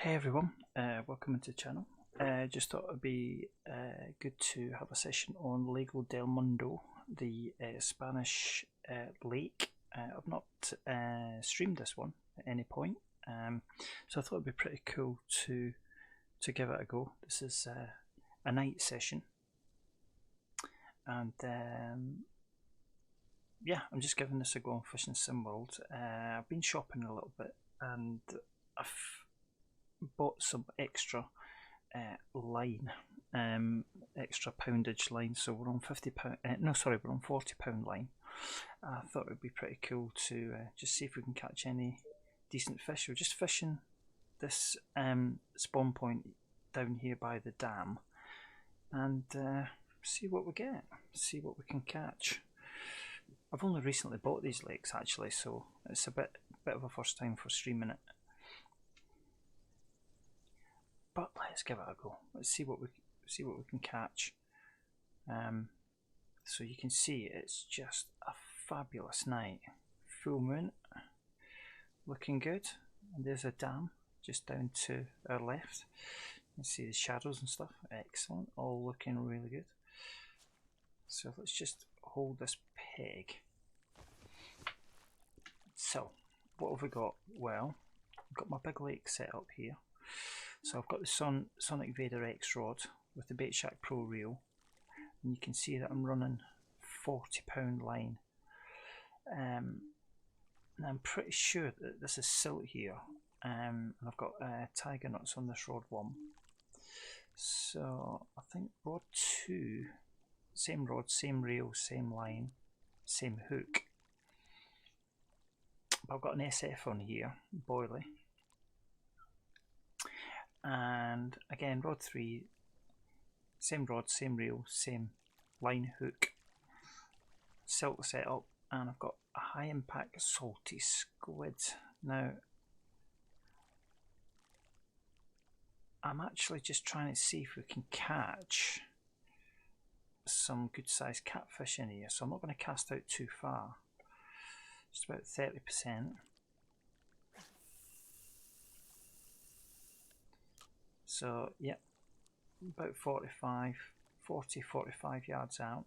Hey everyone, welcome into the channel. Just thought it would be good to have a session on Lago Del Mundo, the Spanish lake. I've not streamed this one at any point, so I thought it would be pretty cool to give it a go. This is a night session, and yeah, I'm just giving this a go on Fishing Sim World. I've been shopping a little bit, and I've bought some extra line, extra poundage line. So we're on £50. No, sorry, we're on £40 line. I thought it would be pretty cool to just see if we can catch any decent fish. We're just fishing this spawn point down here by the dam, and see what we get. See what we can catch. I've only recently bought these lakes actually, so it's a bit of a first time for streaming it. But let's give it a go. Let's see what we can catch. So you can see it's just a fabulous night. Full moon, looking good. And there's a dam just down to our left. You can see the shadows and stuff. Excellent. All looking really good. So let's just hold this peg. So what have we got? Well, I've got my big lake set up here. So I've got the Sonic Vader X rod with the Bait Shack Pro reel, and you can see that I'm running £40 line. And I'm pretty sure that this is silt here, and I've got tiger nuts on this rod 1. So I think rod 2, same rod, same reel, same line, same hook. But I've got an SF on here, boilie. And again, rod 3, same rod, same reel, same line, hook, silt setup, and I've got a high impact salty squid. Now I'm actually just trying to see if we can catch some good sized catfish in here, so I'm not going to cast out too far, just about 30%. So yeah, about 45 yards out.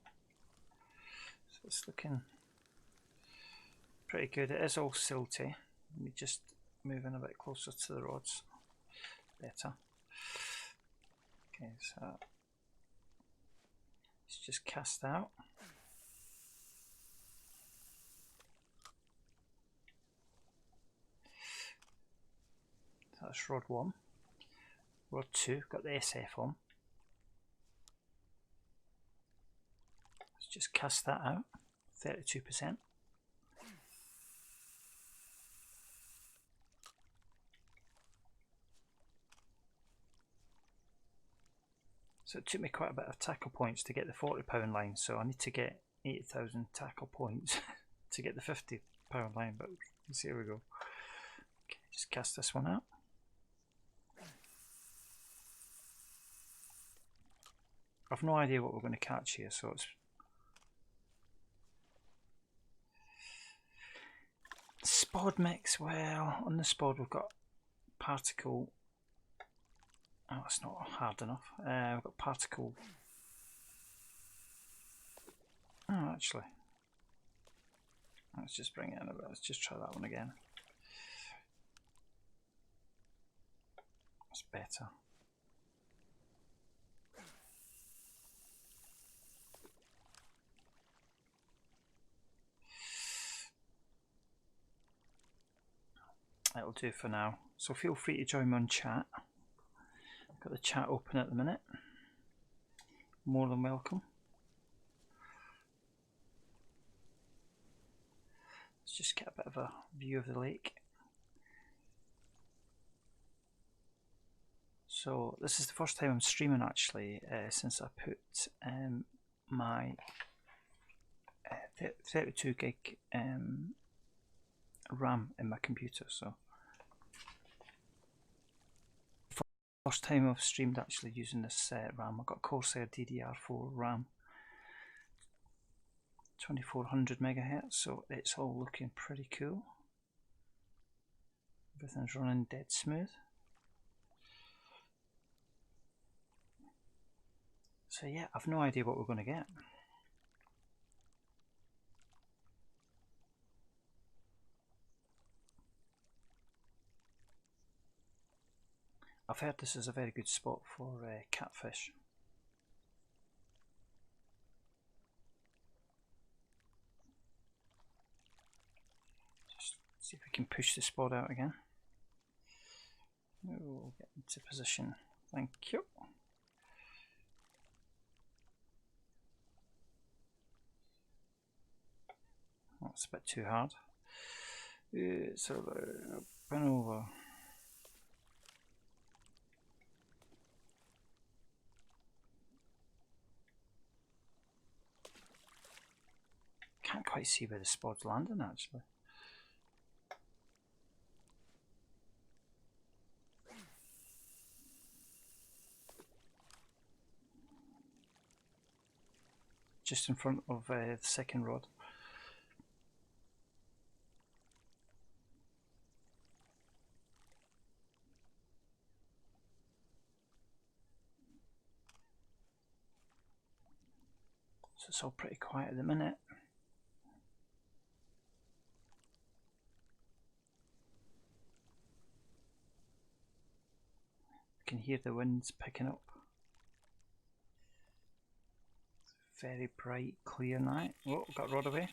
So it's looking pretty good. It is all silty. Let me just move in a bit closer to the rods. Better. Okay, so let's just cast out. That's rod 1. Rod 2, got the SF on. Let's just cast that out, 32%. So it took me quite a bit of tackle points to get the £40 line, so I need to get 8,000 tackle points to get the £50 line, but here we go. Okay, just cast this one out. I've no idea what we're going to catch here, so it's spod mix. Well, on the spod we've got particle. Oh, it's not hard enough. We've got particle. Oh, actually, let's just bring it in a bit. Let's just try that one again. That's better. It'll do for now. So feel free to join me on chat. I've got the chat open at the minute. More than welcome. Let's just get a bit of a view of the lake. So this is the first time I'm streaming actually since I put my 32 gig RAM in my computer. So first time I've streamed actually using this RAM. I've got Corsair DDR4 RAM, 2400 megahertz, so it's all looking pretty cool. Everything's running dead smooth. So yeah, I've no idea what we're going to get. I've heard this is a very good spot for catfish. Just see if we can push the spot out again. We'll get into position. Thank you. That's a bit too hard. So up and over. Can't quite see where the spot's landing actually. Just in front of the second rod. So it's all pretty quiet at the minute. I can hear the winds picking up. Very bright, clear night. Oh, got rod away.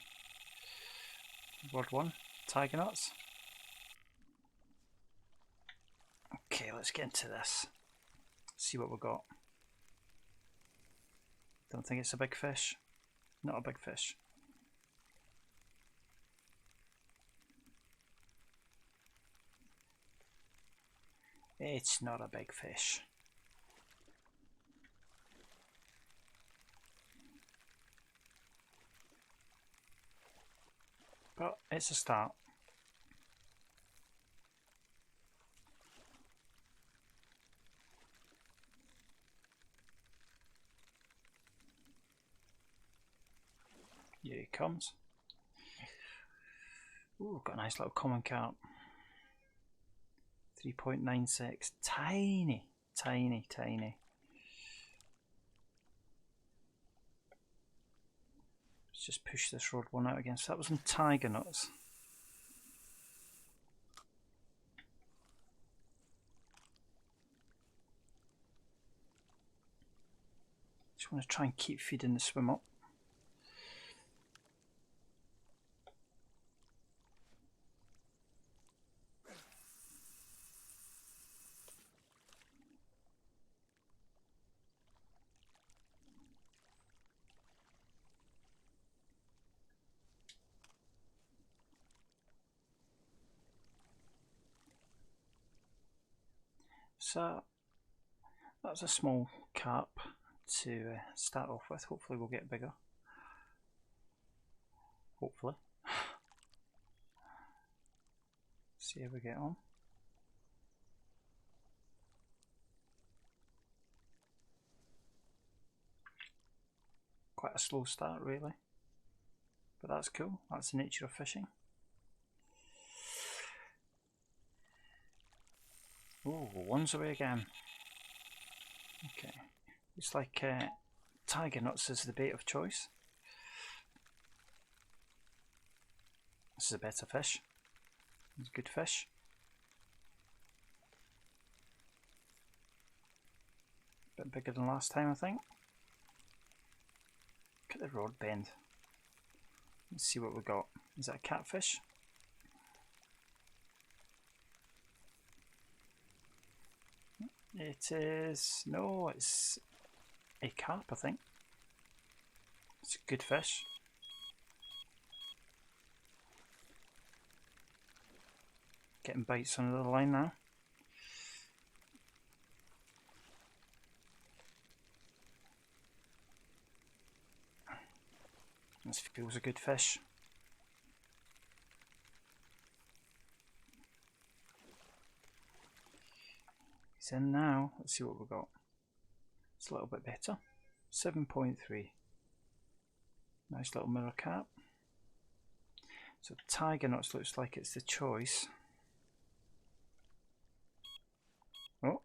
Rod 1, tiger nuts. Okay, let's get into this. See what we got. Don't think it's a big fish. Not a big fish. It's not a big fish. But it's a start. Here he comes. Ooh, got a nice little common carp. 3.96. Tiny, tiny, tiny. Let's just push this rod 1 out again. So that was some tiger nuts. Just want to try and keep feeding the swim up. So that's a small carp to start off with. Hopefully we'll get bigger. Hopefully. See how we get on. Quite a slow start really, but that's cool. That's the nature of fishing. Oh, 1's away again. Okay, it's like tiger nuts is the bait of choice. This is a better fish. It's a good fish. A bit bigger than last time, I think. Look at the rod bend. Let's see what we got. Is that a catfish? It is. No, it's a carp, I think. It's a good fish. Getting bites under the line now. This feels a good fish. He's in now. Let's see what we've got. It's a little bit better. 7.3. Nice little mirror carp. So tiger nuts looks like it's the choice. Oh.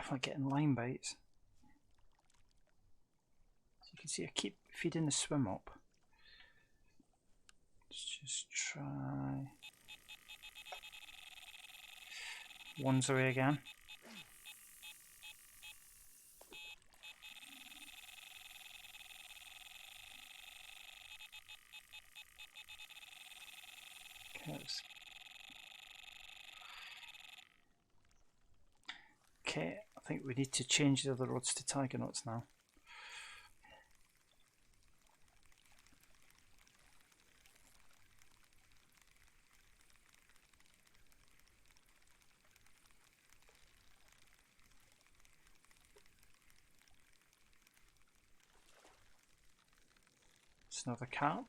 definitely getting line bites. So you can see I keep feeding the swim up. Let's just try. One's away again. Okay, I think we need to change the other rods to tiger knots now. It's another carp.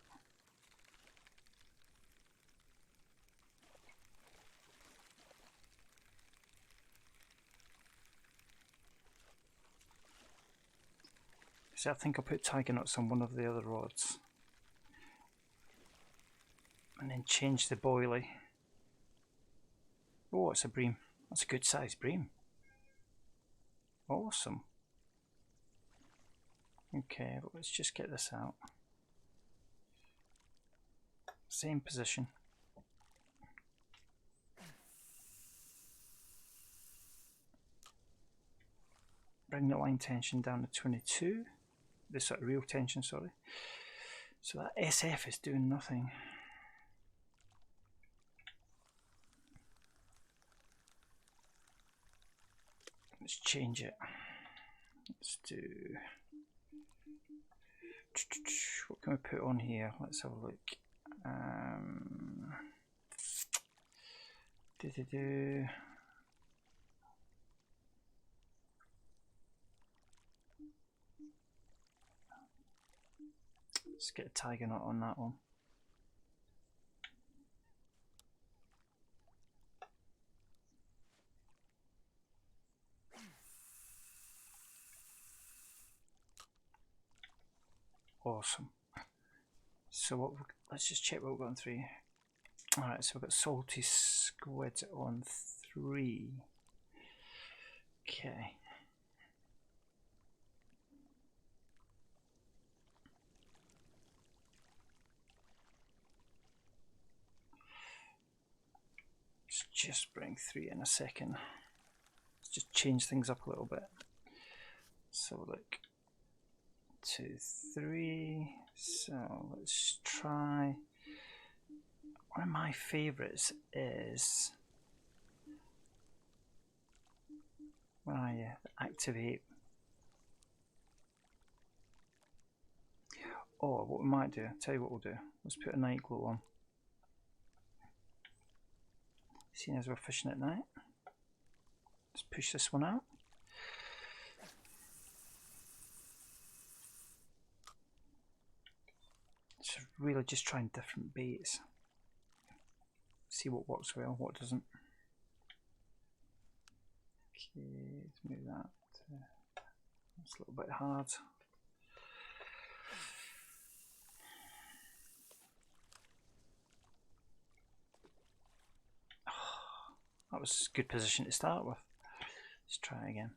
So I think I'll put tiger knots on one of the other rods and then change the boilie. Oh, it's a bream. That's a good sized bream. Awesome. Okay, but let's just get this out. Same position. Bring the line tension down to 22. The sort of real tension, sorry. So that SF is doing nothing. Let's change it. Let's do. What can we put on here? Let's have a look. Let's get a tiger knot on that one. Awesome. So let's just check what we've got on 3. Alright, so we've got salty squid on 3. Okay. Let's just bring 3 in a second. Let's just change things up a little bit. So look. 2, 3. So let's try. One of my favourites is when I activate. Oh, what we might do, I'll tell you what we'll do. Let's put a night glow on. Seeing as we're fishing at night. Let's push this one out. So really just trying different baits. See what works well, what doesn't. Okay, let's move that. It's a little bit hard. That was a good position to start with. Let's try again.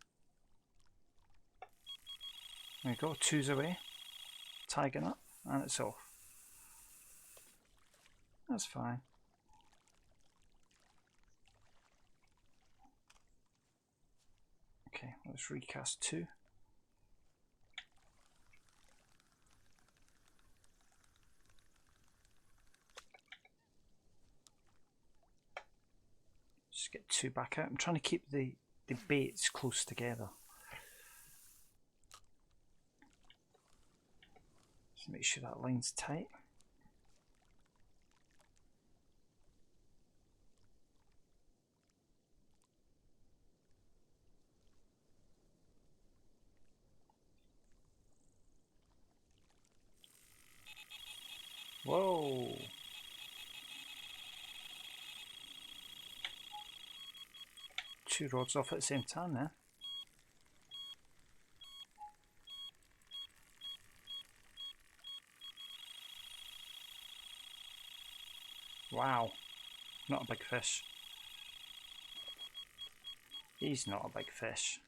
There we go, 2's away. Tiger knot, and it's off. That's fine. Okay, let's recast 2. Just get 2 back out. I'm trying to keep the baits close together. Just make sure that line's tight. Whoa! Two rods off at the same time there. Wow, not a big fish. He's not a big fish.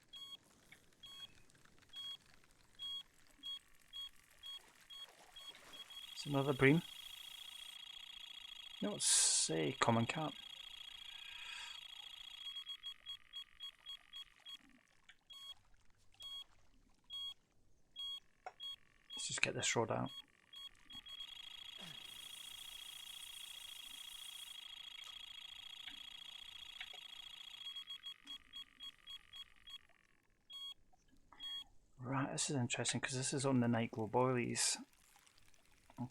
It's another bream. No, it's a common carp. Let's just get this rod out. Right, this is interesting because this is on the night glow boilies.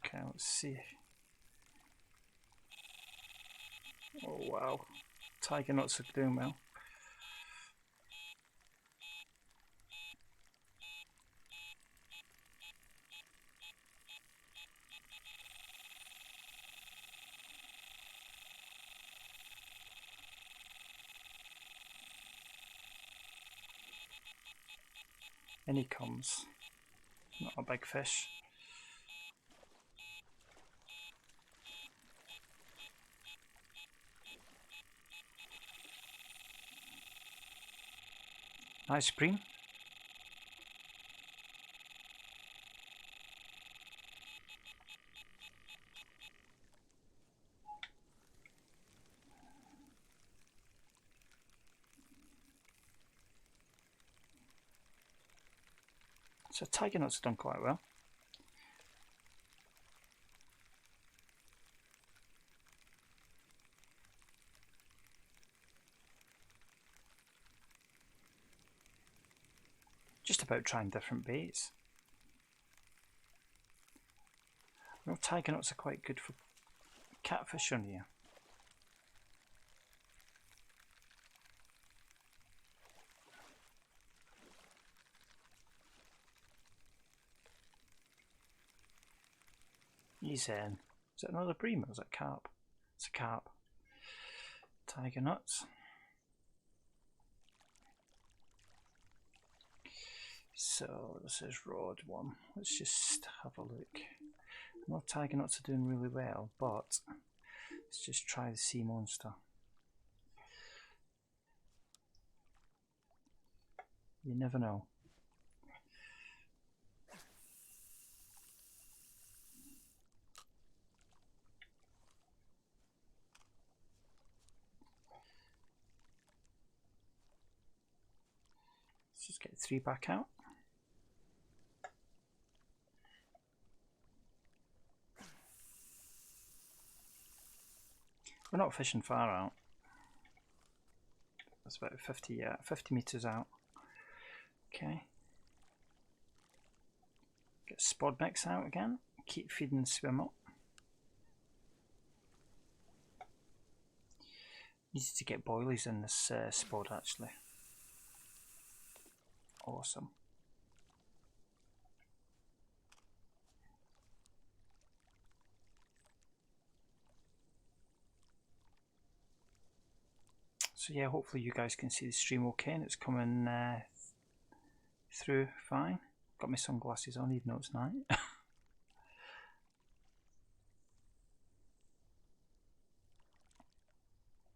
Okay, let's see. Oh wow, tiger knots are doing well. In he comes. Not a big fish. Nice bream. So tiger knots have done quite well. Just about trying different baits. I know tiger knots are quite good for catfish on here. He's in. Is it another bream or is it carp? It's a carp. Tiger knots. So this is rod 1. Let's just have a look. No, tiger knots are doing really well, but let's just try the sea monster. You never know. Let's just get 3 back out. We're not fishing far out. That's about 50 meters out. Okay. Get spod mix out again. Keep feeding the swim up. Needed to get boilies in this spod actually. Awesome. So yeah, hopefully you guys can see the stream okay and it's coming through fine. Got my sunglasses on even though it's night.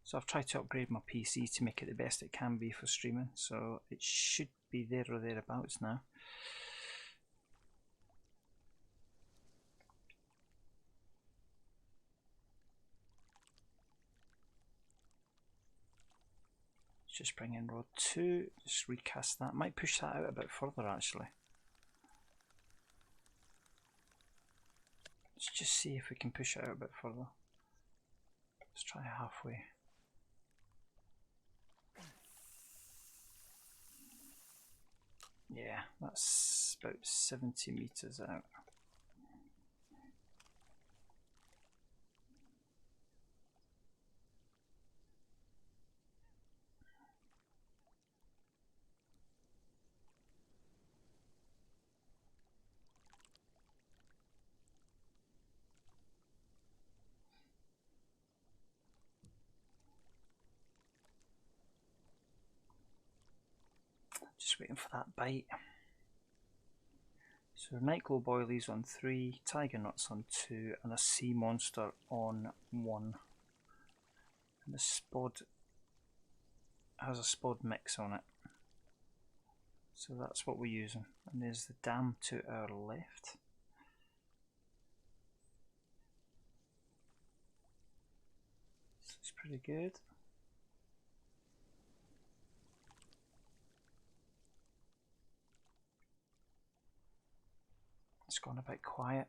So I've tried to upgrade my PC to make it the best it can be for streaming, so it should be there or thereabouts now. Just bring in rod 2, just recast that. Might push that out a bit further actually. Let's just see if we can push it out a bit further. Let's try halfway. Yeah, that's about 70 meters out. Just waiting for that bite. So night glow boilies on 3, tiger nuts on 2, and a sea monster on 1. And the spod has a spod mix on it. So that's what we're using. And there's the dam to our left. pretty good. It's gone a bit quiet.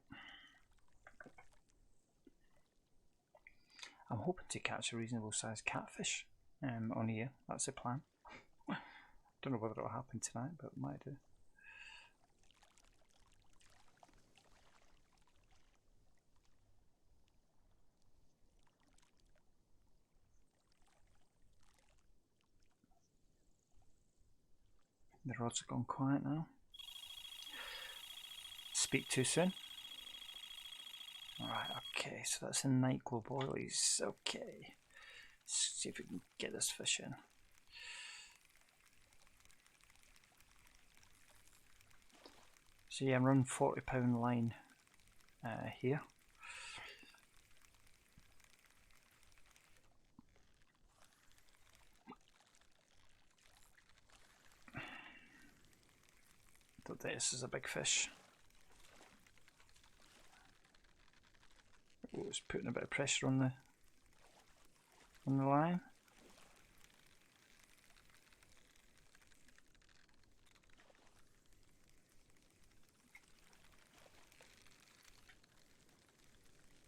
I'm hoping to catch a reasonable sized catfish on here. That's the plan. Don't know whether it'll happen tonight, but it might do. The rods have gone quiet now. Speak too soon. Alright, okay, so that's a night glow boilies. Okay. Let's see if we can get this fish in. So yeah, I'm running £40 line here. Don't think this is a big fish. Oh, it's putting a bit of pressure on the line.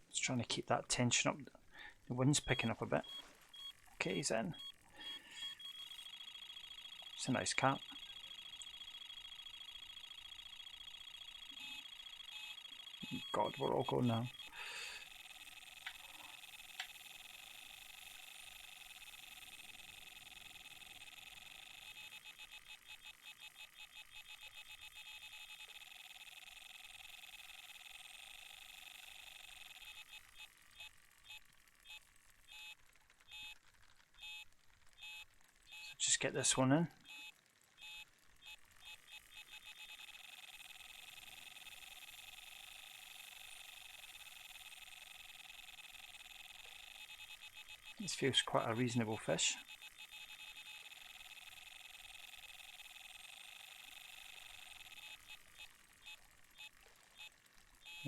Just trying to keep that tension up. The wind's picking up a bit. Okay, he's in. It's a nice carp. God, we're all going now. Just get this one in. This feels quite a reasonable fish.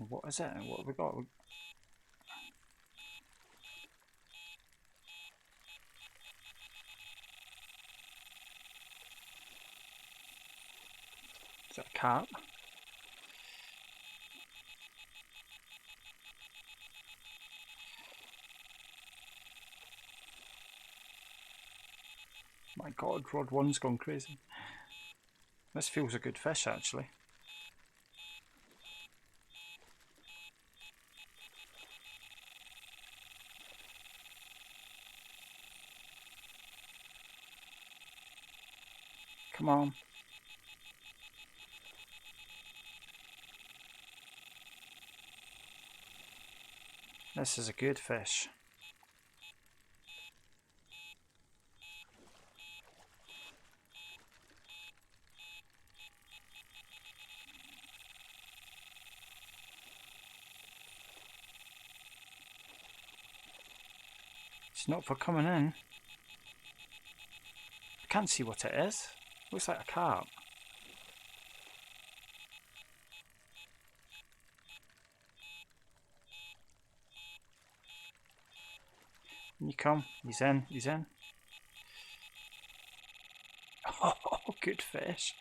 What is it? What have we got? Is that a carp? My God, rod 1's gone crazy. This feels a good fish actually. Come on. This is a good fish. It's not for coming in. I can't see what it is. Looks like a carp. Can you come? He's in, he's in. Oh, good fish.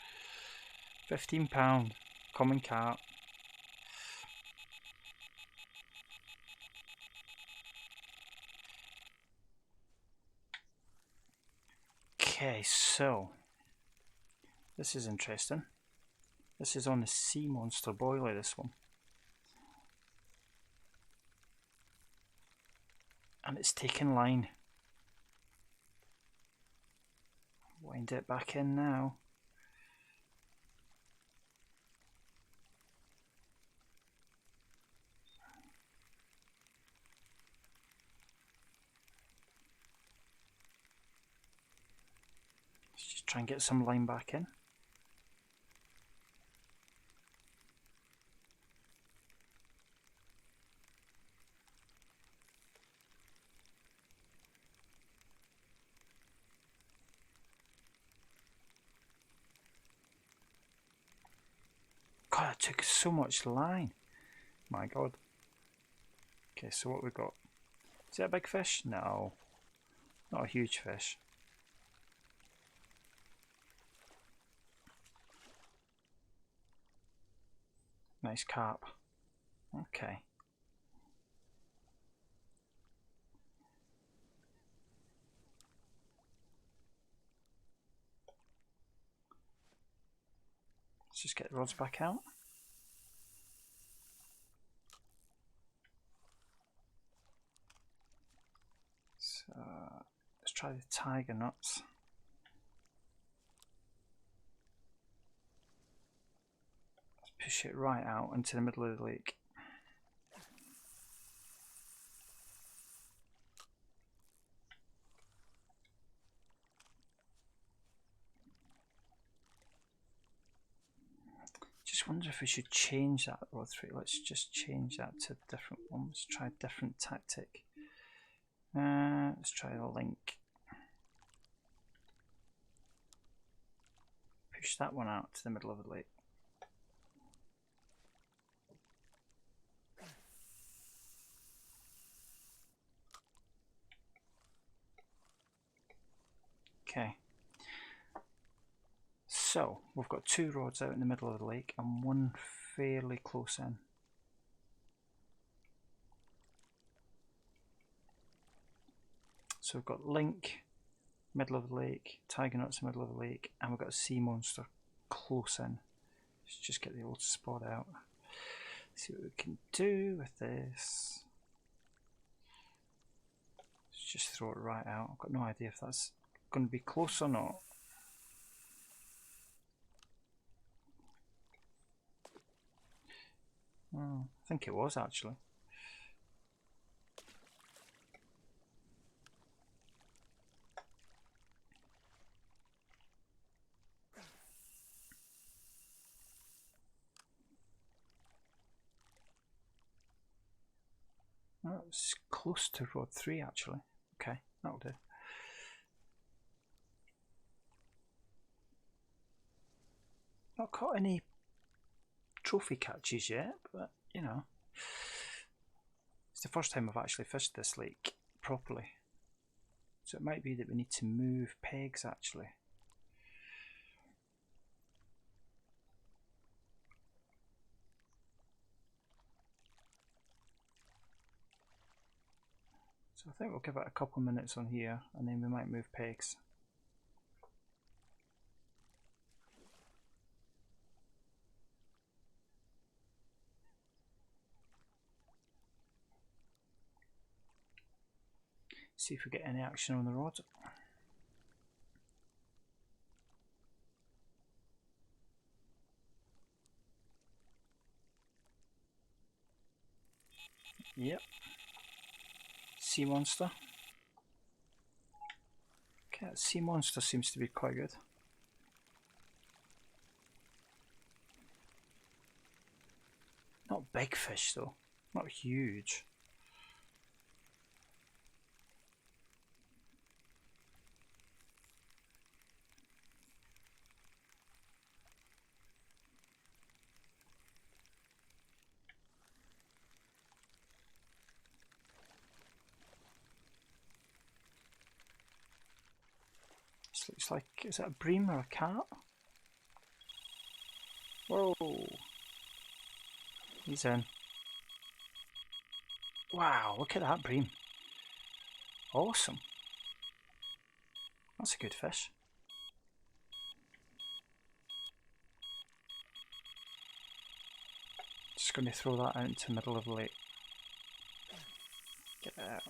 £15, common carp. Okay, so this is interesting. This is on the sea monster boiler, this one. And it's taking line. Wind it back in now. Let's just try and get some line back in. God, that took so much line. My God. Okay, so what we got? Is that a big fish? No. Not a huge fish. Nice carp. Okay. Let's just get the rods back out. So let's try the tiger nuts. Let's push it right out into the middle of the lake. Just wonder if we should change that rod 3. Let's just change that to a different one. Let's try a different tactic. Let's try the link. Push that one out to the middle of the lake. Okay. So we've got 2 rods out in the middle of the lake and 1 fairly close in. So we've got link, middle of the lake, tiger nuts, middle of the lake, and we've got a sea monster close in. Let's just get the old spot out. See what we can do with this. Let's just throw it right out. I've got no idea if that's going to be close or not. Oh, I think it was actually. That was close to rod 3 actually. Okay, that'll do. Not caught any trophy catches yet, but you know, it's the first time I've actually fished this lake properly. So it might be that we need to move pegs actually. So I think we'll give it a couple of minutes on here and then we might move pegs. See if we get any action on the rod. Yep. Sea monster. Okay, that sea monster seems to be quite good. Not big fish though, not huge. This looks like, is that a bream or a carp? Whoa! He's in. Wow, look at that bream. Awesome. That's a good fish. Just going to throw that out into the middle of the lake. Get it out.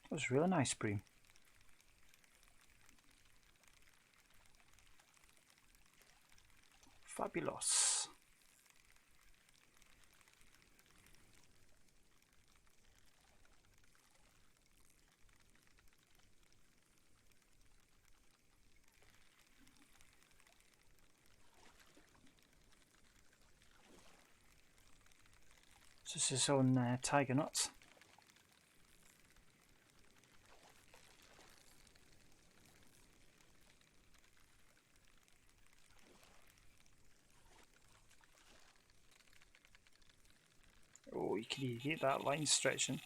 That was really nice bream. Fabulous. Just his own tiger nuts. Oh, you can hear that line stretching.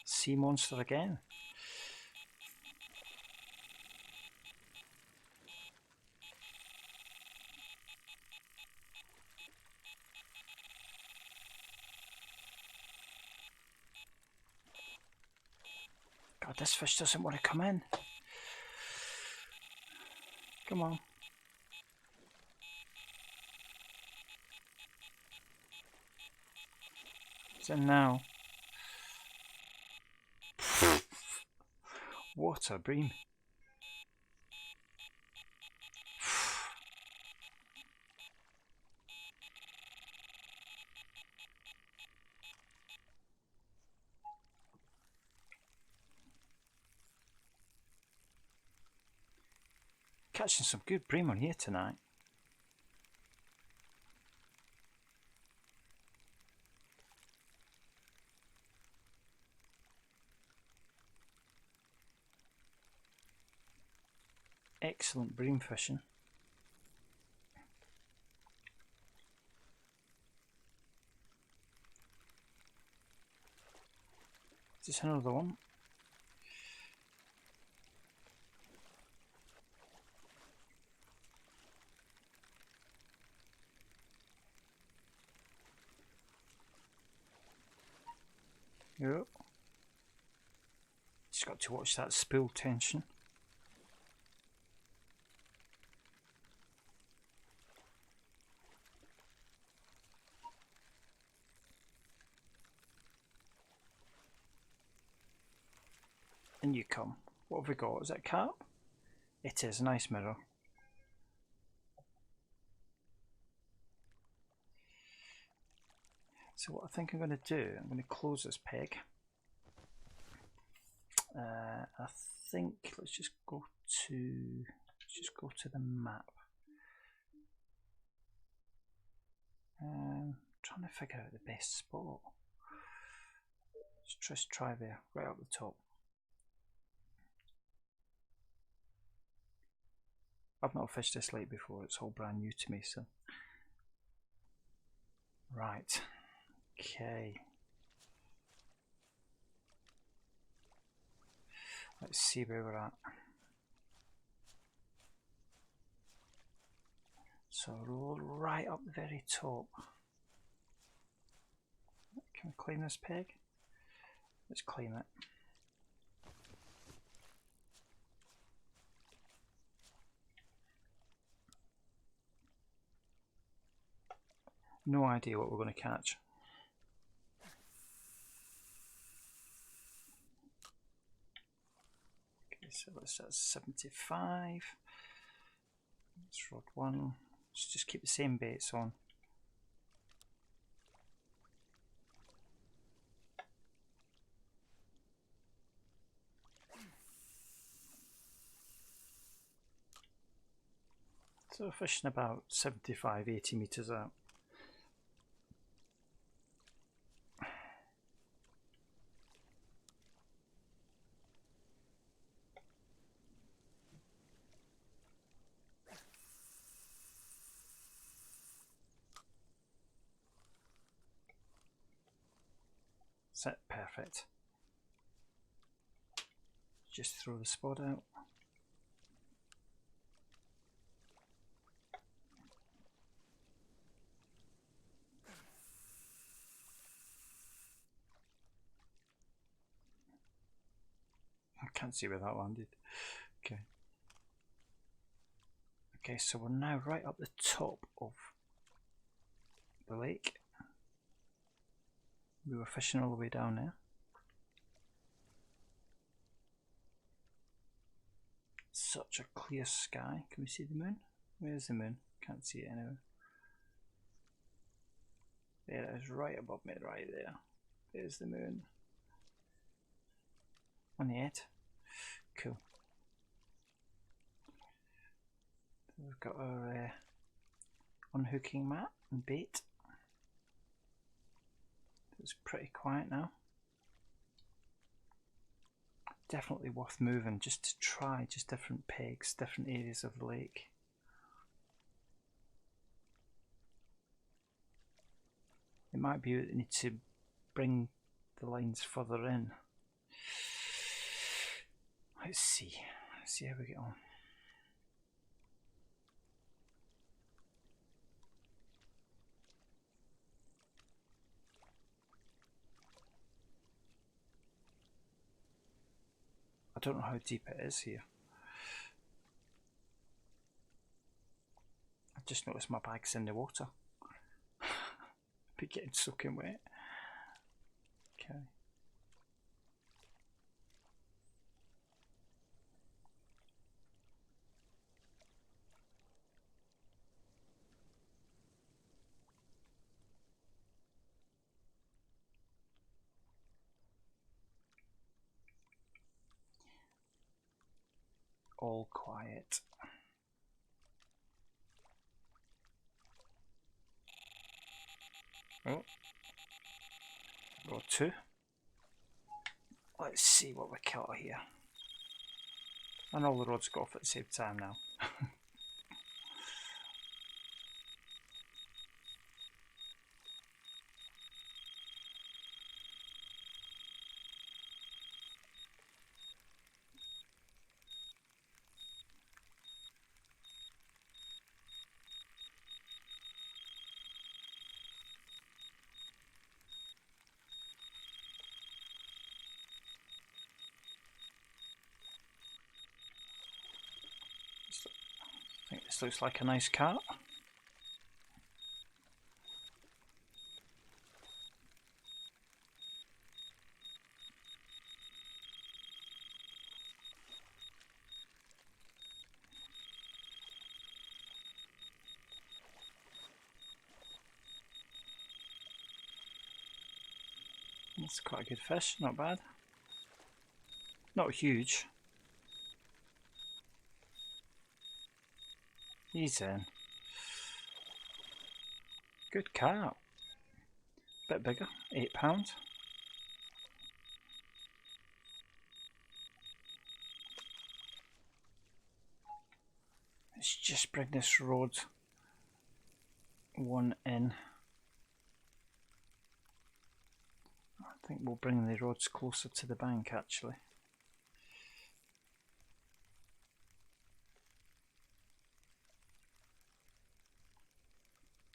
Sea monster again. God, this fish doesn't want to come in. Come on. It's in now. What a bream. Catching some good bream on here tonight. Excellent bream fishing. Just another one. Yep. Just got to watch that spool tension. And you come. What have we got? Is that carp? It is. Nice mirror. So what I think I'm going to do, I'm going to close this peg. I think let's just go to the map. Trying to figure out the best spot. Let's just try there, right up the top. I've not fished this lake before, it's all brand new to me, so. Right, okay. Let's see where we're at. So roll right up the very top. Can we clean this peg? Let's clean it. No idea what we're going to catch. Okay, so that's 75. That's rod 1. Let's just keep the same baits on. So we're fishing about 75-80 metres out. Set perfect. Just throw the spot out. I can't see where that landed. Okay. Okay, so we're now right up the top of the lake. We were fishing all the way down there. Such a clear sky. Can we see the moon? Where's the moon? Can't see it anywhere. There it is, right above me, right there. There's the moon. On the head. Cool. We've got our unhooking mat and bait. It's pretty quiet now. Definitely worth moving just to try just different pegs, different areas of the lake. It might be that you need to bring the lines further in. Let's see how we get on. I don't know how deep it is here. I just noticed my bag's in the water. Be getting soaking wet. Okay. All quiet. Oh, rod 2. Let's see what we caught here. And all the rods go off at the same time now. I think this looks like a nice carp. That's quite a good fish, not bad. Not huge. He's in. Good carp. Bit bigger, £8. Let's just bring this rod 1 in. I think we'll bring the rods closer to the bank actually.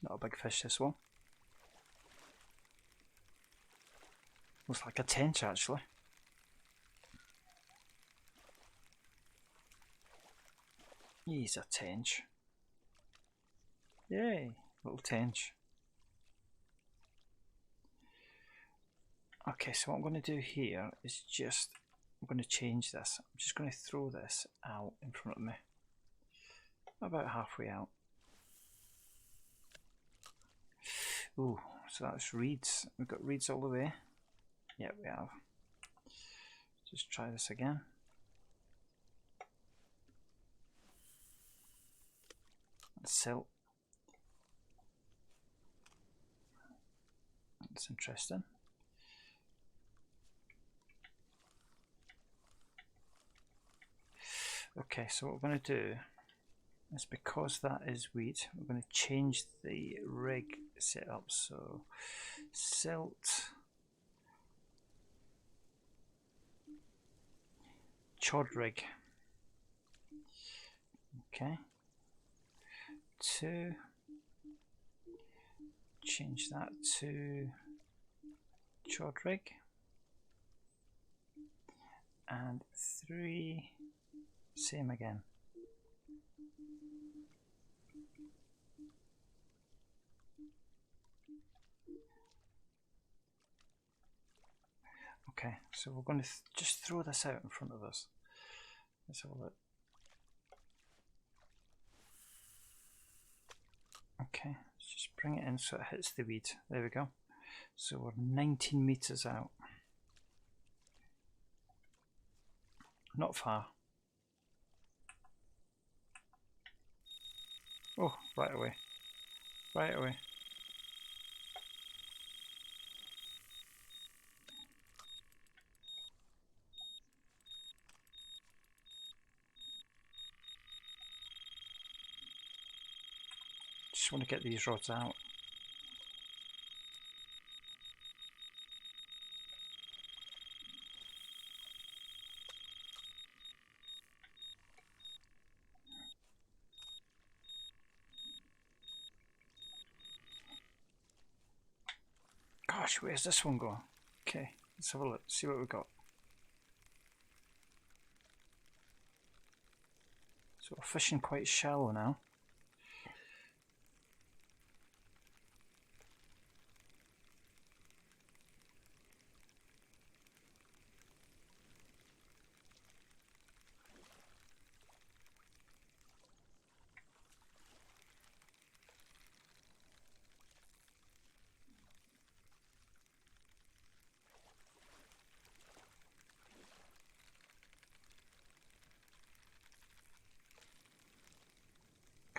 Not a big fish, this one. Looks like a tench actually. He's a tench. Yay, little tench. Okay, so what I'm going to do here is I'm going to change this. I'm just going to throw this out in front of me. About halfway out. Ooh, so that's reeds. We've got reeds all the way. Yeah, we have. Just try this again. Silt. That's interesting. Okay, so what we're going to do is, because that is weed, we're going to change the rig setup. So silt, chod rig. Okay. 2. Change that to chod rig. And 3. Same again. Okay, so we're going to just throw this out in front of us. Let's have a look. Okay, let's just bring it in so it hits the weed. There we go. So we're 19 meters out. Not far. Oh, right away. right away. Just want to get these rods out. Gosh, where's this one going? Okay, let's have a look, see what we've got. So we're fishing quite shallow now.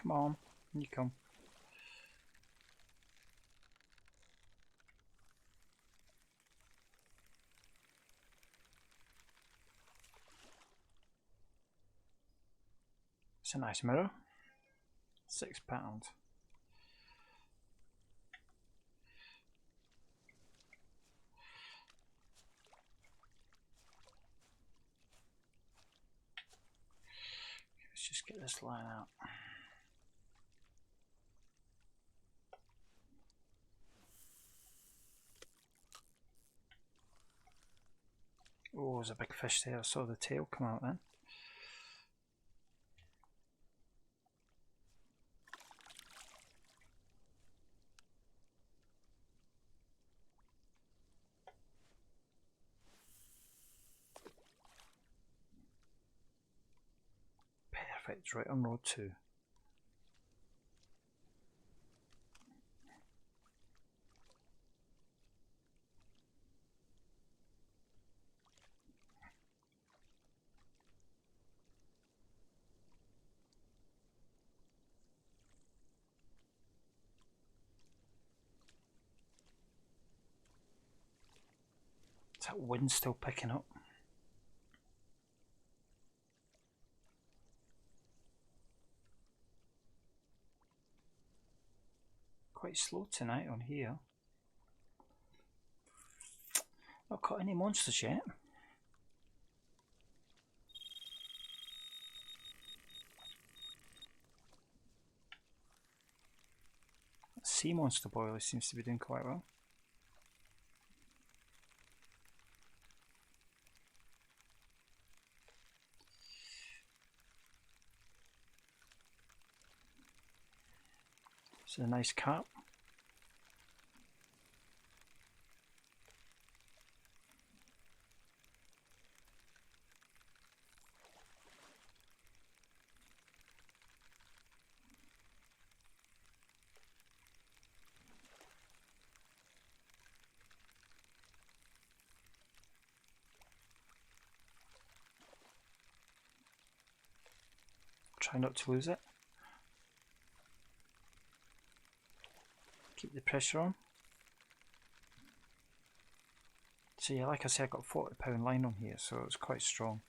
Come on, you come. It's a nice mirror. £6. Let's just get this line out. Oh, there's a big fish there. I saw the tail come out then. Perfect, right on road 2. Is that wind still picking up? Quite slow tonight on here. Not caught any monsters yet. That sea monster boiler seems to be doing quite well. It's a nice carp. Try not to lose it. Keep the pressure on. So yeah, like I said, I got £40 line on here, so it's quite strong.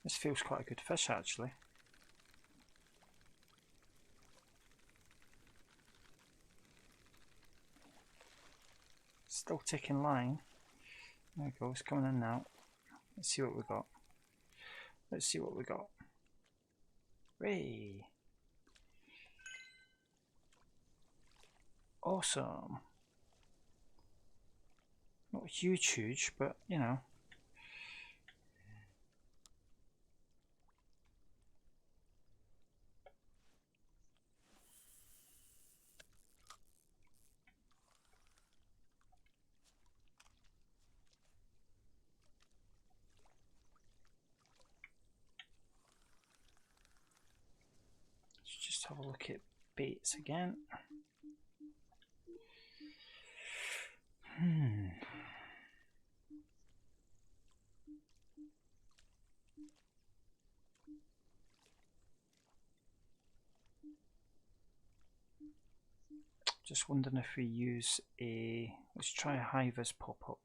This feels quite a good fish actually. Still ticking line. There we go, it's coming in now. Let's see what we got. Let's see what we got. Hey! Awesome! Not huge, but you know. Just have a look at baits again. Just wondering if we use a, let's try a high-vis pop-up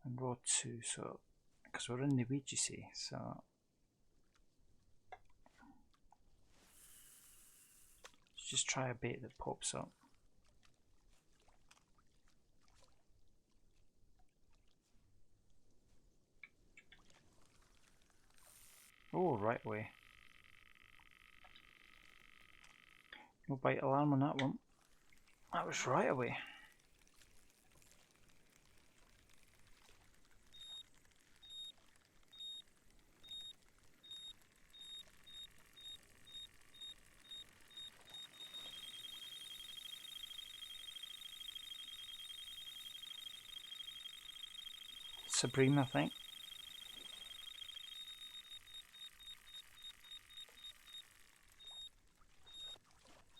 and rod 2, so because we're in the weed, you see, so let's just try a bait that pops up. Oh, right away. No bite alarm on that one. That was right away. Supreme, I think.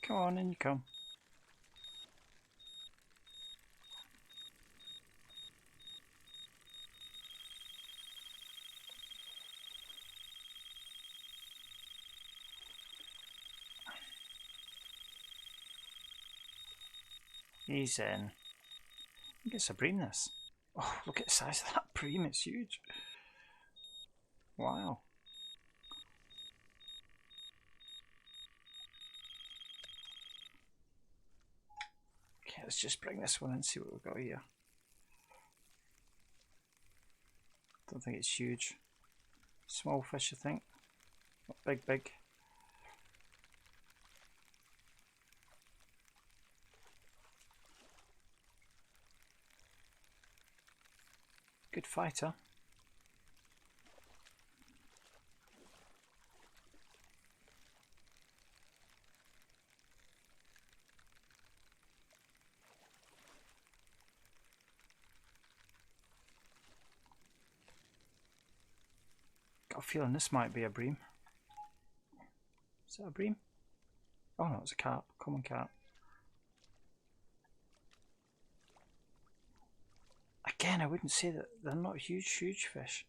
Come on, in you come. He's in. Look at Supreme this. Oh, look at the size of that bream, it's huge. Wow. Okay, let's just bring this one and see what we've got here. Don't think it's huge. Small fish, I think. Not big, big. Good fighter. Got a feeling this might be a bream. Is that a bream? Oh no, it's a carp. Common carp. Again, I wouldn't say that they're not huge fish,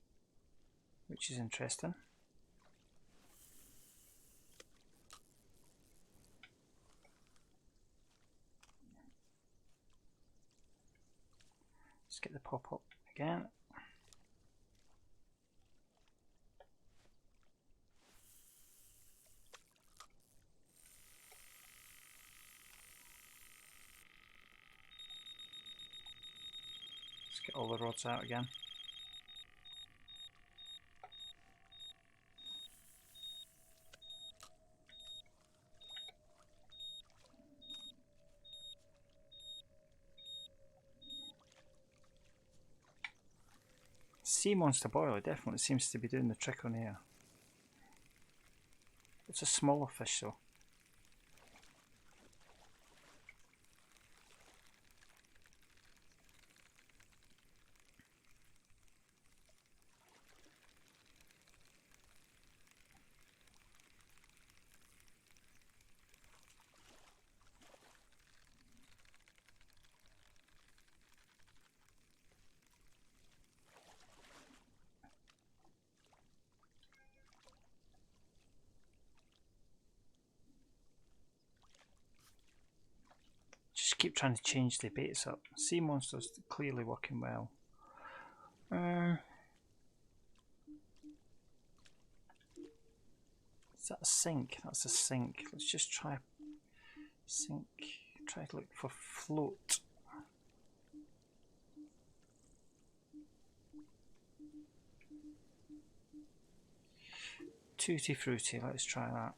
which is interesting. Let's get the pop up again. Let's get all the rods out again. Sea monster boiler definitely seems to be doing the trick on here. It's a smaller fish though. Just keep trying to change the baits up. Sea monster's clearly working well. Is that a sink? That's a sink. Let's just try sink. Try to look for float. Tutti frutti, let's try that.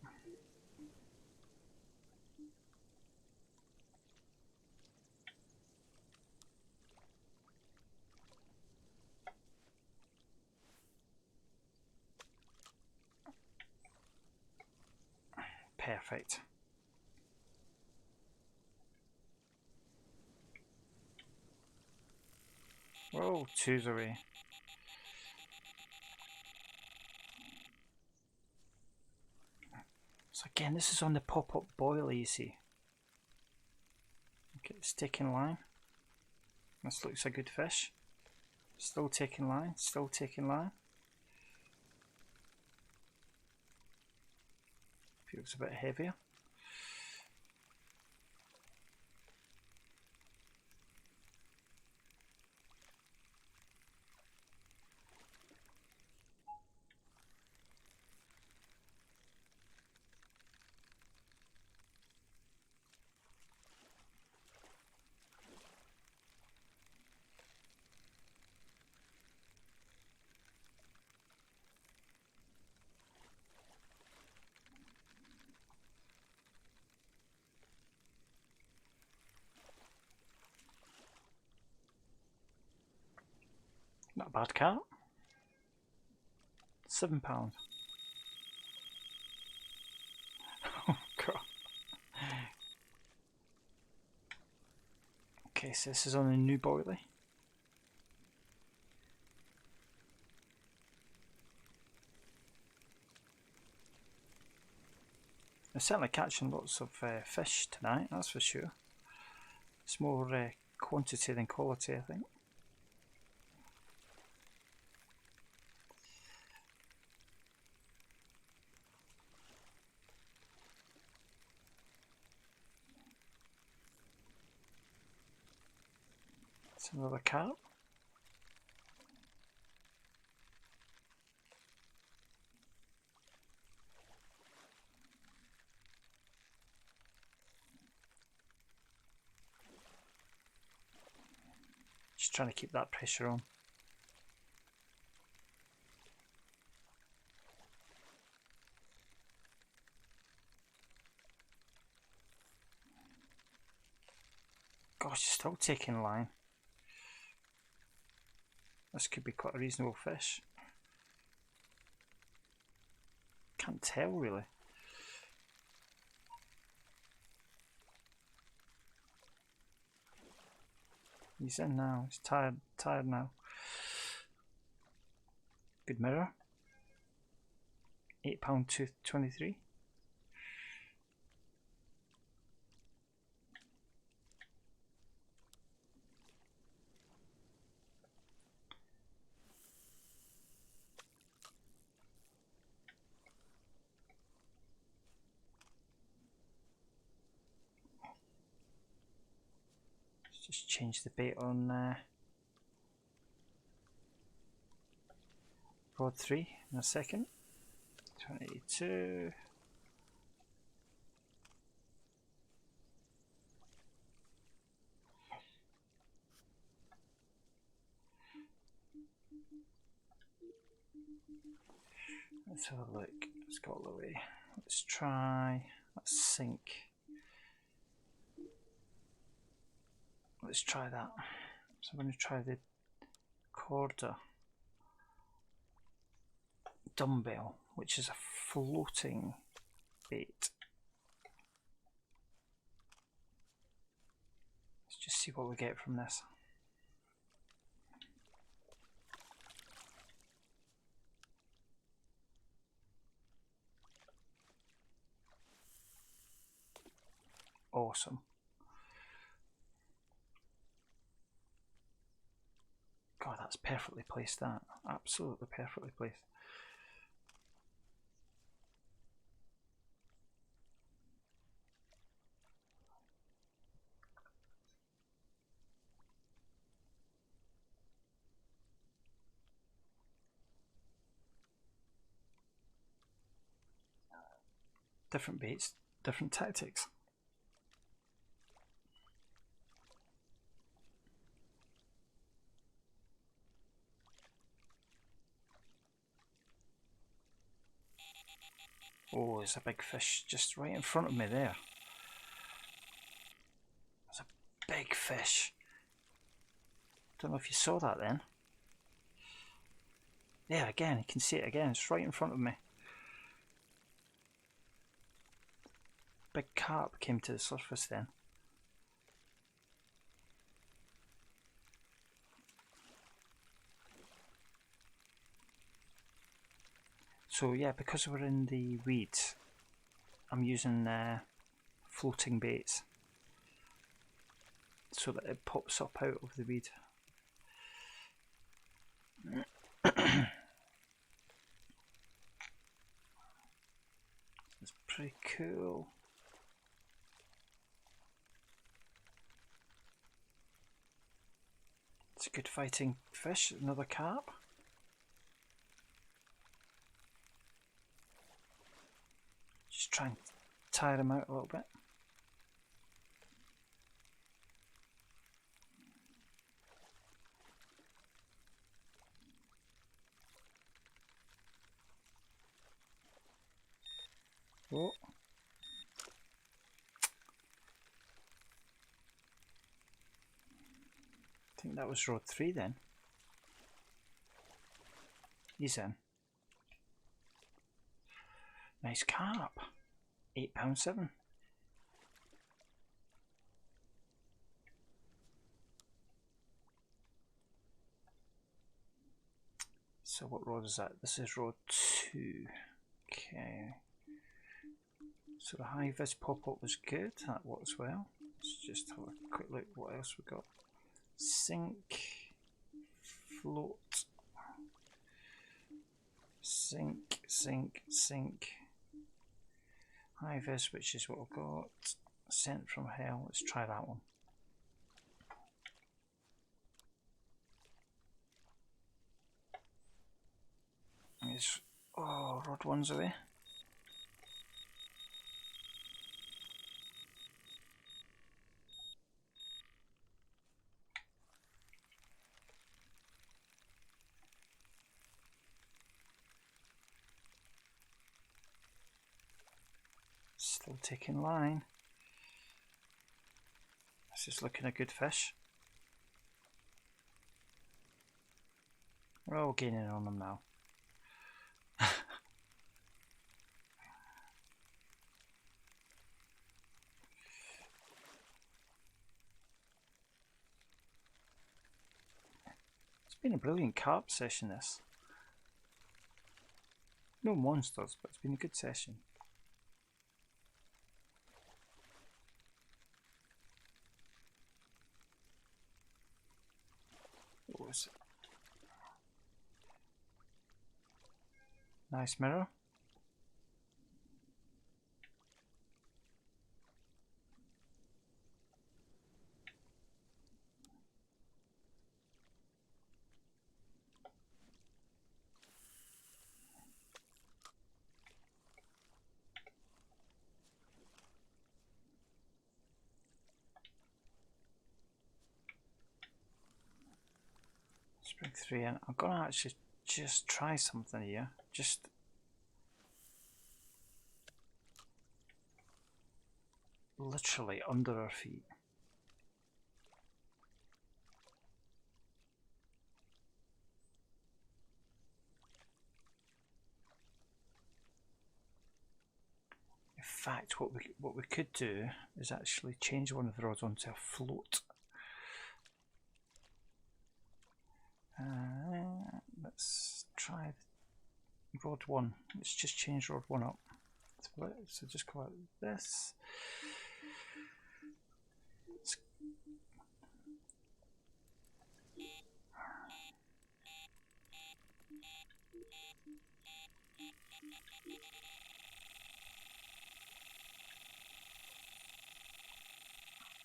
Perfect. Whoa, two's away. It's a Again, this is on the pop-up boil, you see. Okay, it's taking line. This looks a good fish. Still taking line, still taking line. Feels a bit heavier. Not a bad carp. £7. Oh god. Okay, so this is on a new boilie. I'm certainly catching lots of fish tonight, that's for sure. It's more quantity than quality, I think. It's another carp. Just trying to keep that pressure on. Gosh, still taking line. This could be quite a reasonable fish. Can't tell really. He's in now, he's tired now. Good mirror. £8.23. Let's just change the bait on rod 3 in a second. 22. Let's have a look. Let's go all the way. Let's try. Let's sink. Let's try that. So I'm going to try the quarter dumbbell, which is a floating bait. Let's just see what we get from this. Awesome. God, that's perfectly placed, that. Absolutely perfectly placed. Different baits, different tactics. Oh, there's a big fish just right in front of me there. There's a big fish. Don't know if you saw that then. There again, you can see it again, it's right in front of me. Big carp came to the surface then. So yeah, because we're in the weeds, I'm using floating baits so that it pops up out of the weed. It's pretty cool. It's a good fighting fish. Another carp. Just try and tire him out a little bit. Oh. I think that was rod 3 then. He's in. Nice carp. £8.7. So what rod is that? This is rod 2. Okay. So the high vis pop-up was good. That works well. Let's just have a quick look what else we got. Sink, float, sink, sink, sink. High vis, which is what I've got. Sent from hell. Let's try that one. It's, oh, rod 1's away. Still taking line. This is looking a good fish. We're all gaining on them now. It's been a brilliant carp session, this. No monsters, but it's been a good session. What was it? Nice mirror. Spring 3 in. I'm gonna actually just try something here. Just literally under our feet. In fact, what we could do is actually change one of the rods onto a float. Let's try rod 1. Let's just change rod 1 up. So just go like this.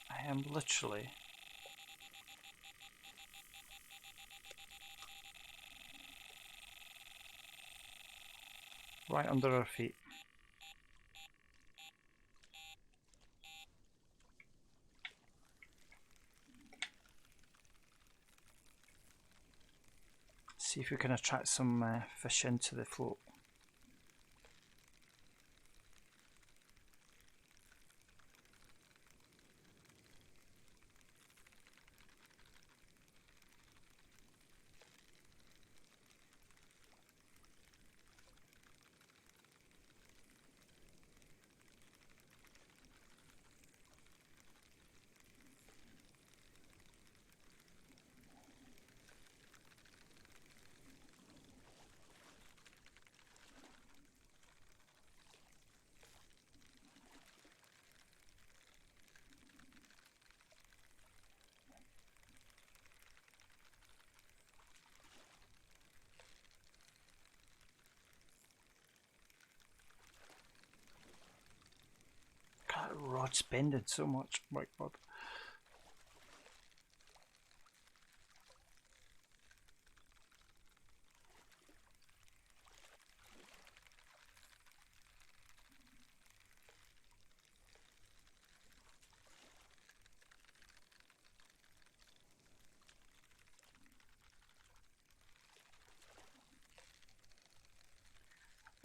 I am literally right under our feet. See if we can attract some fish into the float. it's bending so much. My God.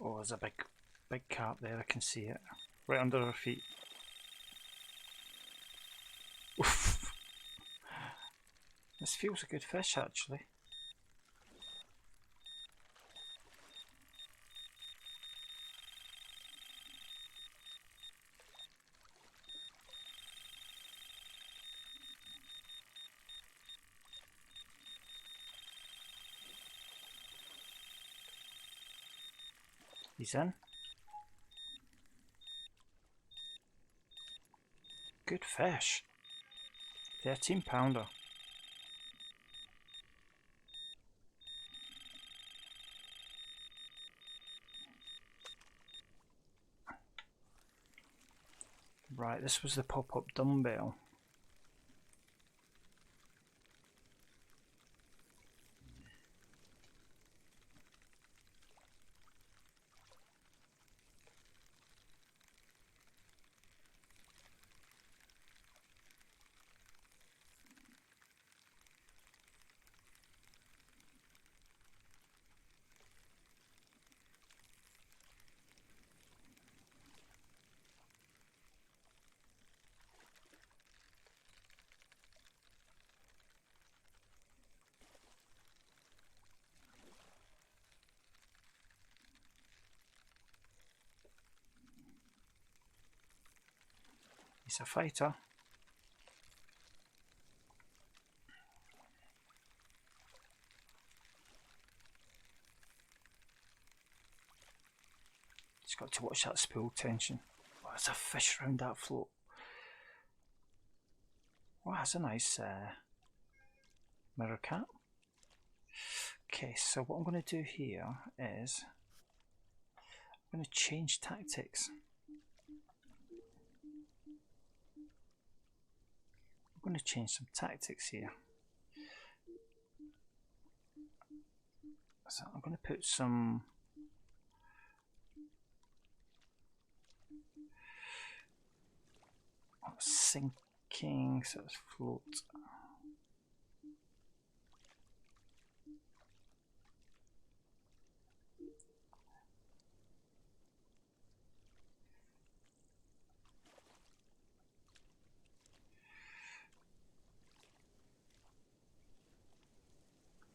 Oh, there's a big carp there. I can see it right under our feet. Oof. This feels a good fish, actually. He's in. Good fish. 13-pounder. Right, this was the pop-up dumbbell. He's a fighter. Just got to watch that spool tension. Oh, there's a fish around that float. Wow, that's a nice mirror cat. Okay, so what I'm going to do here is I'm going to change tactics. I'm going to change some tactics here. So I'm going to put some sinking, so it's float.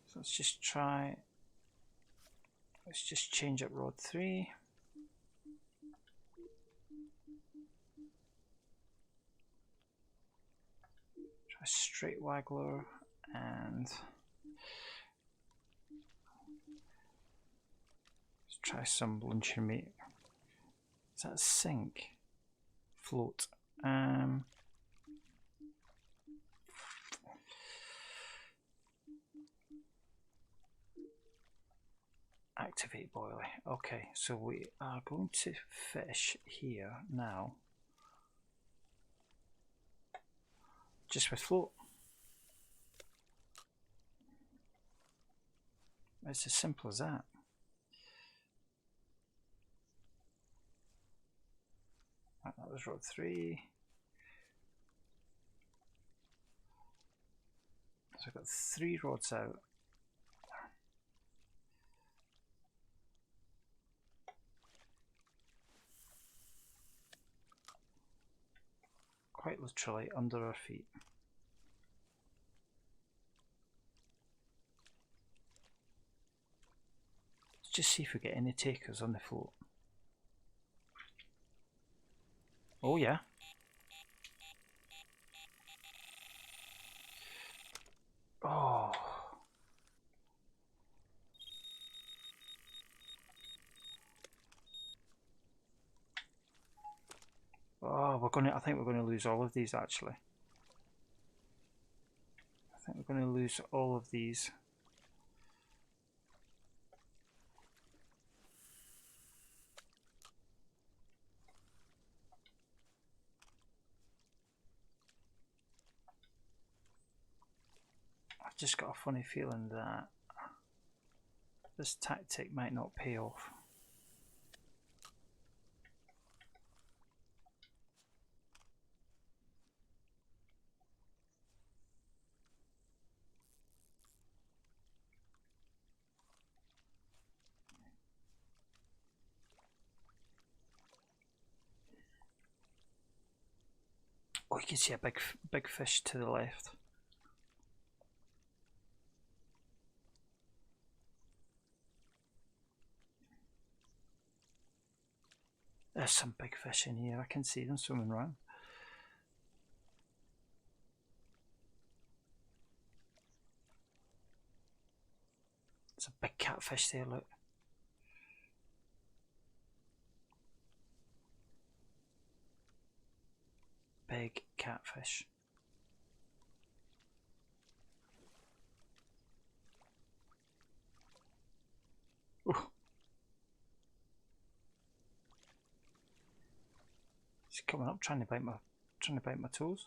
So let's just change up rod 3. Try straight waggler and let's try some luncheon meat. Is that sink? Float. Activate boilie. Okay, so we are going to fish here now. Just with float. It's as simple as that. Right, that was rod 3. So I've got 3 rods out. Quite literally under our feet. Let's just see if we get any takers on the float. Oh yeah. Oh. Oh, I think we're going to lose all of these actually. I think we're going to lose all of these. I've just got a funny feeling that this tactic might not pay off. Oh, you can see a big fish to the left. There's some big fish in here. I can see them swimming around. There's a big catfish there, look. Big catfish. Ooh. He's coming up, trying to bite my toes.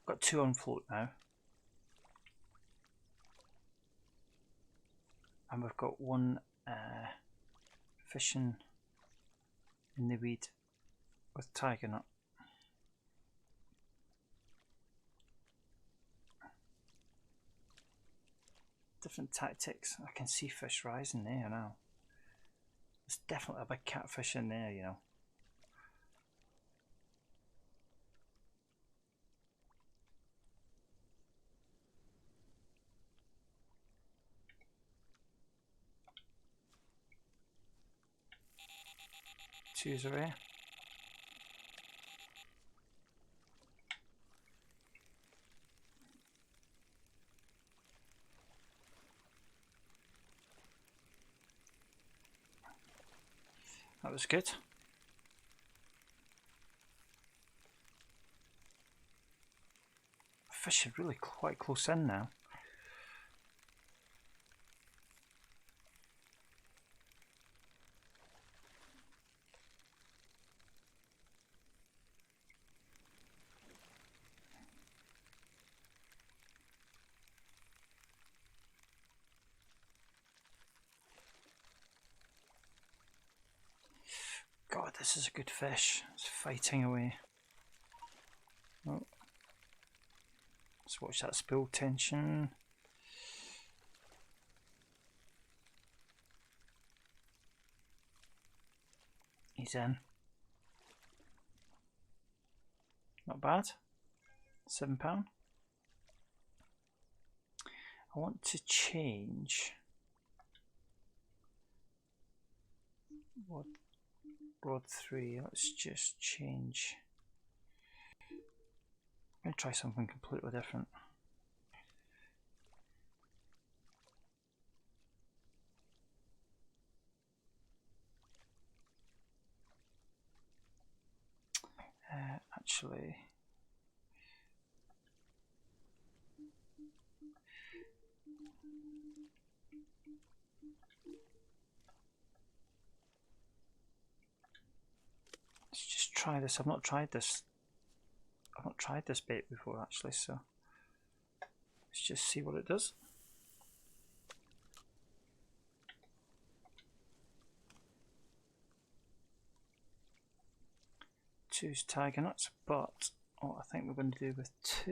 I've got 2 on float now. And we've got 1 fishing in the weed with tiger nut. Different tactics. I can see fish rising there now. There's definitely a big catfish in there, you know. Two's away. That was good. Fish are really quite close in now. God, this is a good fish. It's fighting away. Oh. Let's watch that spool tension. He's in. Not bad. £7. I want to change rod 3. Let's just change. I'm going to try something completely different. Actually, let's just try this. I've not tried this bait before actually, so let's just see what it does. 2's tiger nuts, but what I think we're going to do with 2,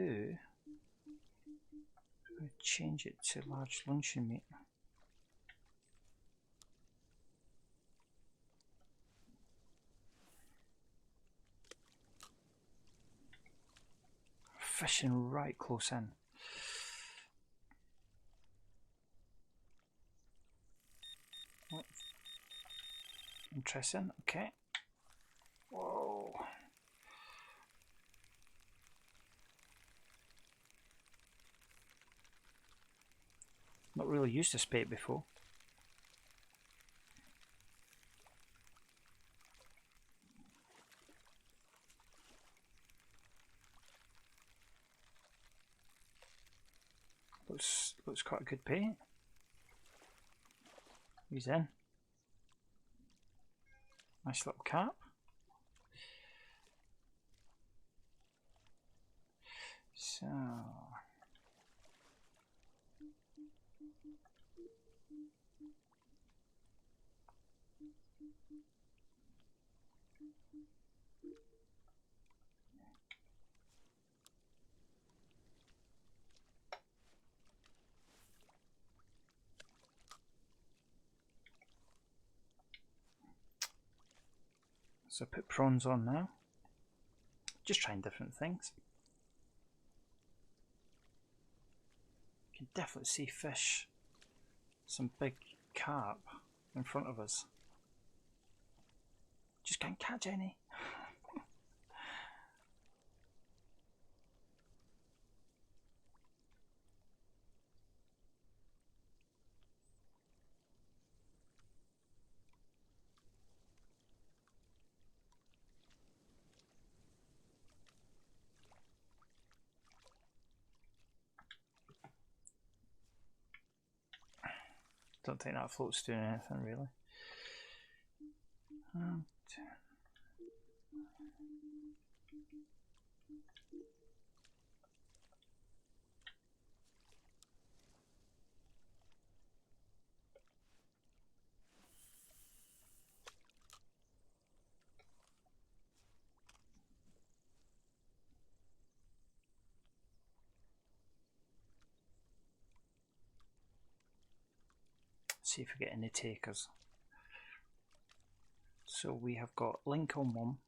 we're going to change it to large luncheon meat. Fishing right close in. Oh. Interesting, okay. Whoa. Not really used this bait before. Looks quite a good bait. He's in. Nice little carp. So put prawns on now. Just trying different things. You can definitely see fish. Some big carp in front of us. Just can't catch any. Don't think that float's doing anything really. See if we get any takers. So we have got link on 1,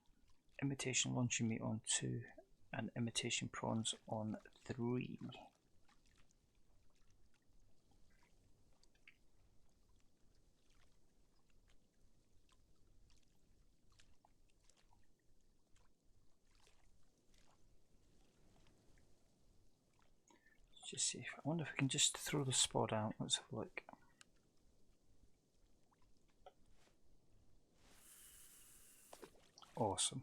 imitation luncheon meat on 2, and imitation prawns on 3. Let's just see if I wonder if we can just throw the spot out. Let's have a look. Awesome.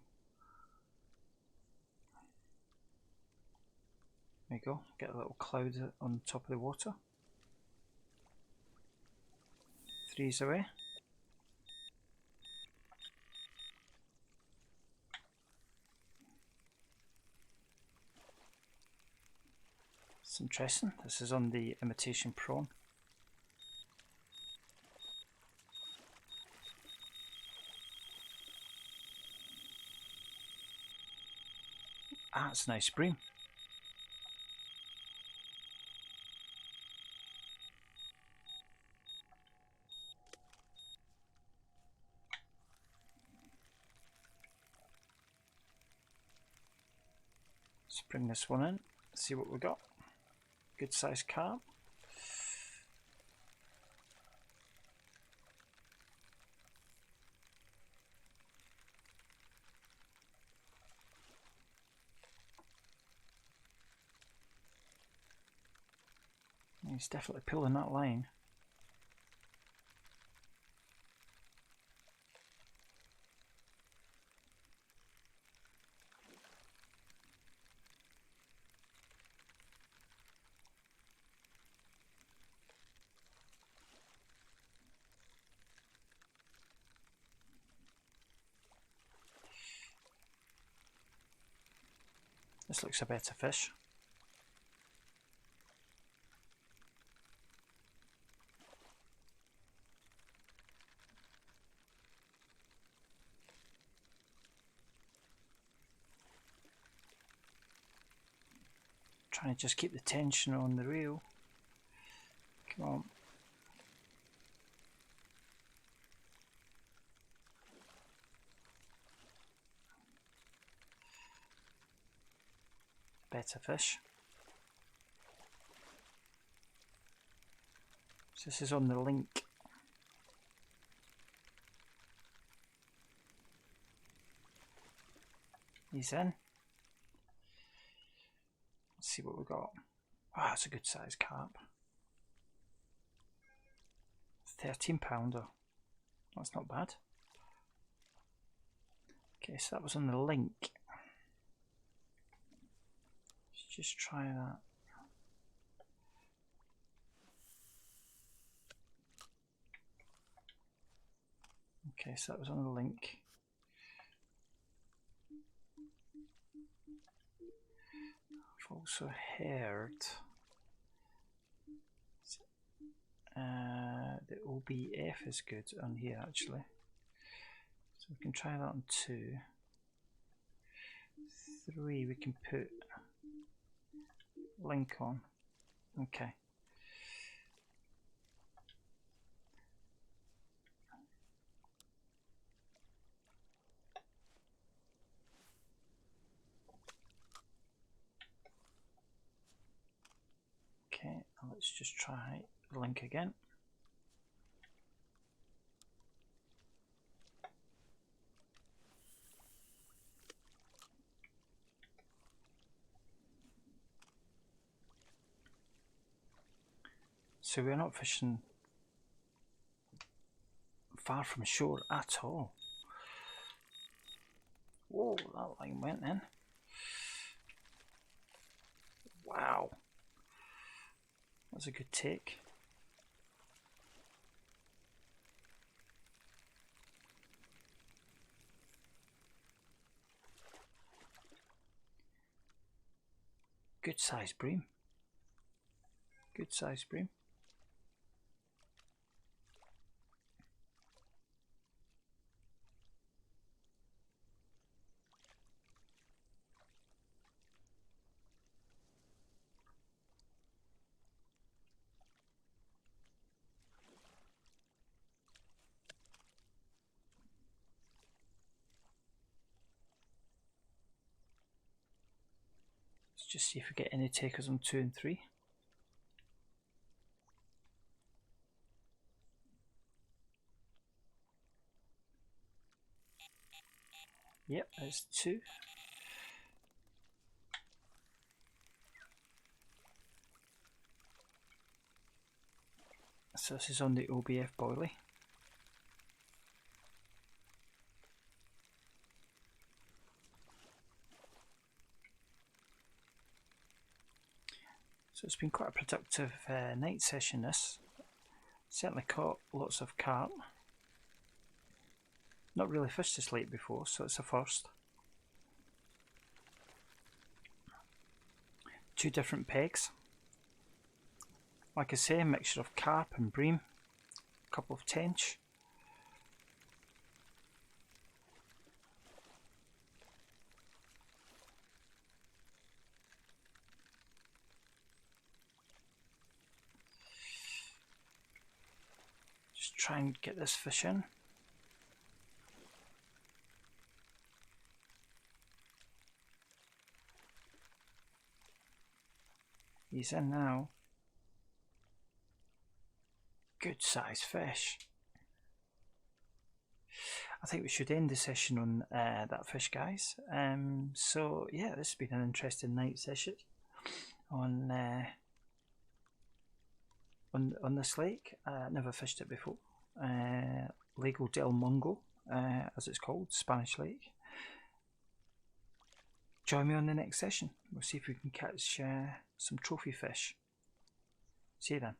There you go, get a little cloud on top of the water. 3's away. It's interesting, this is on the imitation prawn. Ah, it's a nice bream. Let's bring this one in, see what we got. Good sized carp. He's definitely pulling that line. This looks a better fish. Trying to just keep the tension on the reel. Come on. Better fish. So this is on the link. He's in. Let's see what we got. Ah, that's a good size carp. 13-pounder. That's not bad. Okay, so that was on the link. Let's just try that. Okay, so that was on the link. I've also heard the OBF is good on here actually. So we can try that on 2. 3 we can put link on. Okay. Okay, let's just try the link again. So we're not fishing far from shore at all. Whoa, that line went in. Wow. That's a good take. Good size bream. Good size bream. Let's just see if we get any takers on 2 and 3. Yep, there's 2. So this is on the OBF boilie. So it's been quite a productive night session this. Certainly caught lots of carp. Not really fished this late before, so it's a first. 2 different pegs. Like I say, a mixture of carp and bream. A couple of tench. Just try and get this fish in. He's in now. Good size fish. I think we should end the session on that fish, guys. So yeah, this has been an interesting night session on this lake. Never fished it before. Lago Del Mundo, as it's called, Spanish lake. Join me on the next session. We'll see if we can catch some trophy fish. See you then.